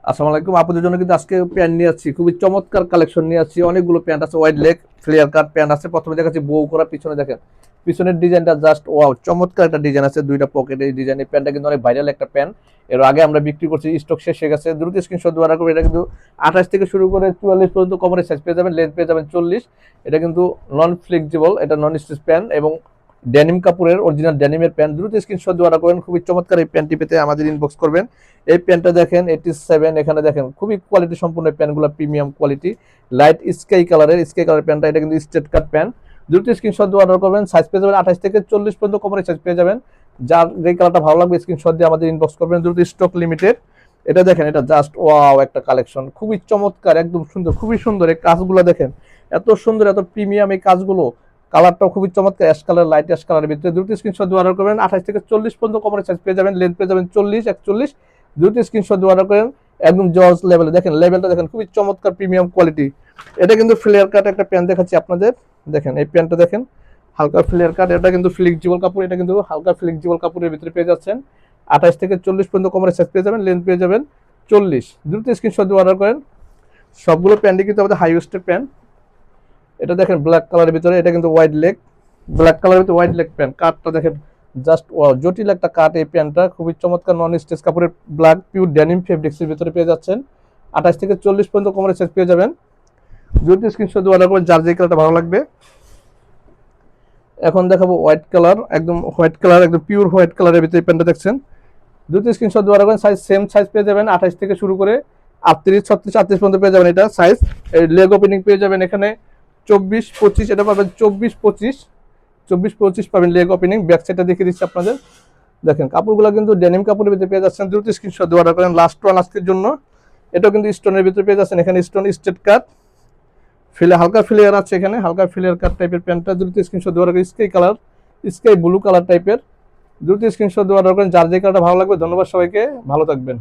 আসসালামু আলাইকুম। আপনাদের জন্য কিন্তু আজকে প্যান্ট নিয়ে আসছি, খুবই চমৎকার কালেকশন নিয়ে আসছি। অনেকগুলো প্যান্ট আছে, wide leg flare cut pant আছে। প্রথমে দেখাচ্ছি বউ করা, পিছনে দেখেন পিছনের ডিজাইনটা জাস্ট ওয়াও, চমৎকার একটা ডিজাইন আছে, দুইটা পকেটে এই ডিজাইন। এই প্যান্টটা কিন্তু অনেক ভাইরাল একটা প্যান্ট, এর আগে আমরা বিক্রি করছি, স্টক শেষ হয়ে গেছে। দ্রুত স্ক্রিনশট দেওয়ার করবে। এটা কিন্তু 28 থেকে শুরু করে 44 পর্যন্ত কভারের সাইজ পেয়ে যাবেন, লেন্থ পেয়ে যাবেন 40। এটা কিন্তু নন ফ্লেক্সিবল, এটা নন স্টিচ প্যান্ট এবং ডেনিম কাপড়ের অরিজিনাল ডেনিমের প্যান্ট। দ্রুত স্ক্রিনশট দেওয়ার করবেন। খুবই চমৎকার এই প্যান্টটি পেতে আমাদের ইনবক্স করবেন। এই প্যান্টটা দেখেন 87, এখানে দেখেন খুবই কোয়ালিটি সম্পূর্ণ প্যান্টগুলো, প্রিমিয়াম কোয়ালিটি, লাইট স্কাই কালারের প্যান্টটা। এটা কিন্তু স্ট্রেট কাট প্যান্ট। দ্রুত স্ক্রিনশট দিয়ে অর্ডার করবেন। সাইজ পেয়ে যাবেন 28 থেকে 40 পর্যন্ত কভারের সাইজ পেয়ে যাবেন। যার যে কালারটা ভালো লাগবে স্ক্রিনশট দিয়ে আমাদের ইনবক্স করবেন। দ্রুত স্টক লিমিটেড। এটা দেখেন, এটা জাস্ট ওয়াও একটা কালেকশন, খুবই চমৎকার, একদম সুন্দর, খুবই সুন্দর। এই কাজগুলো দেখেন, এত সুন্দর, এত প্রিমিয়াম এই কাজগুলো। কালারটাও খুবই চমৎকার, অ্যাশ কালার, লাইট অ্যাশ কালারের ভিতরে। দ্রুত স্ক্রিনশট দিয়ে অর্ডার করবেন। 28 থেকে 40 পর্যন্ত কভারের সাইজ পেয়ে যাবেন, লেন্থ পেয়ে যাবেন 40, 41। দ্রুত স্ক্রিনশট দিয়ে অর্ডার করেন। একদম জর্জ লেভেলে দেখেন, লেভেলটা দেখেন, খুবই চমৎকার প্রিমিয়াম কোয়ালিটি। এটা কিন্তু ফ্লেয়ার কাট একটা প্যান্ট দেখাচ্ছি আপনাদের। দেখেন এই প্যান্টটা দেখেন, হালকা ফ্লেয়ার কাট। এটা কিন্তু ফ্লেক্সিবল কাপড়, এটা কিন্তু হালকা ফ্লেক্সিবল কাপড়ের ভিতরে পেয়ে যাচ্ছেন। 28 থেকে 40 পর্যন্ত কভারের সাইজ পেয়ে যাবেন, লেন্থ পেয়ে যাবেন 40। দ্রুত স্ক্রিনশট দিয়ে অর্ডার করেন। সবগুলো প্যান্টই কিন্তু আমাদের হাই ওয়েস্টের প্যান্ট। এটা দেখেন ব্ল্যাক কালারের ভিতরে, এটা কিন্তু ওয়াইড লেগ, ব্ল্যাক কালারের ভিতরে ওয়াইড লেগ প্যান্ট। কাটটা দেখেন জাস্ট ওয়াও, জটিল একটা কাট এই প্যান্টটা, খুবই চমৎকার নন স্টিচ কাপড়ের ব্ল্যাক পিওর ডেনিম ফেব্রিক্সের ভিতরে পেয়ে যাচ্ছেন। 28 থেকে 40 পর্যন্ত কোমরের সাইজ পেয়ে যাবেন। যদি স্ক্রিনশট দিয়ে অর্ডার করবেন, যার যে কালারটা ভালো লাগবে। এখন দেখাবো হোয়াইট কালার, একদম হোয়াইট কালার, একদম পিওর হোয়াইট কালারের ভিতরে এই প্যান্টটা দেখছেন। দুটি স্ক্রিনশট দিয়ে অর্ডার করবেন। সাইজ সেম সাইজ পেয়ে যাবেন, 28 থেকে শুরু করে 38, 36, 38 পর্যন্ত পেয়ে যাবেন এটা সাইজ। লেগ ওপেনিং পেয়ে যাবেন এখানে 24, 25, এটা পাবেন 24, 25, 24, 25 পাবেন লেগ ওপেনিং। ব্যাক সাইডটা দেখিয়ে দিচ্ছি আপনাদের। দেখেন কাপড়গুলো কিন্তু ডেনিম কাপড়ের ভিতরে পেয়ে যাচ্ছেন। দ্রুত স্ক্রিনশট দিয়ে অর্ডার করেন। লাস্ট ওয়ান আজকের জন্য। এটাও কিন্তু স্টোনের ভিতরে পেয়ে যাচ্ছেন। এখানে স্টোন স্ট্রেট কাট, ফিলে হালকা ফিলেয়ার আছে, এখানে হালকা ফিলেয়ার কাট টাইপের প্যান্টটা। দ্রুত স্ক্রিনশট দিয়ে অর্ডার করেন। Sky colour, sky blue colour টাইপের। দ্রুত স্ক্রিনশট দিয়ে অর্ডার করেন, যার যে কালারটা ভালো লাগবে। ধন্যবাদ সবাইকে, ভালো থাকবেন।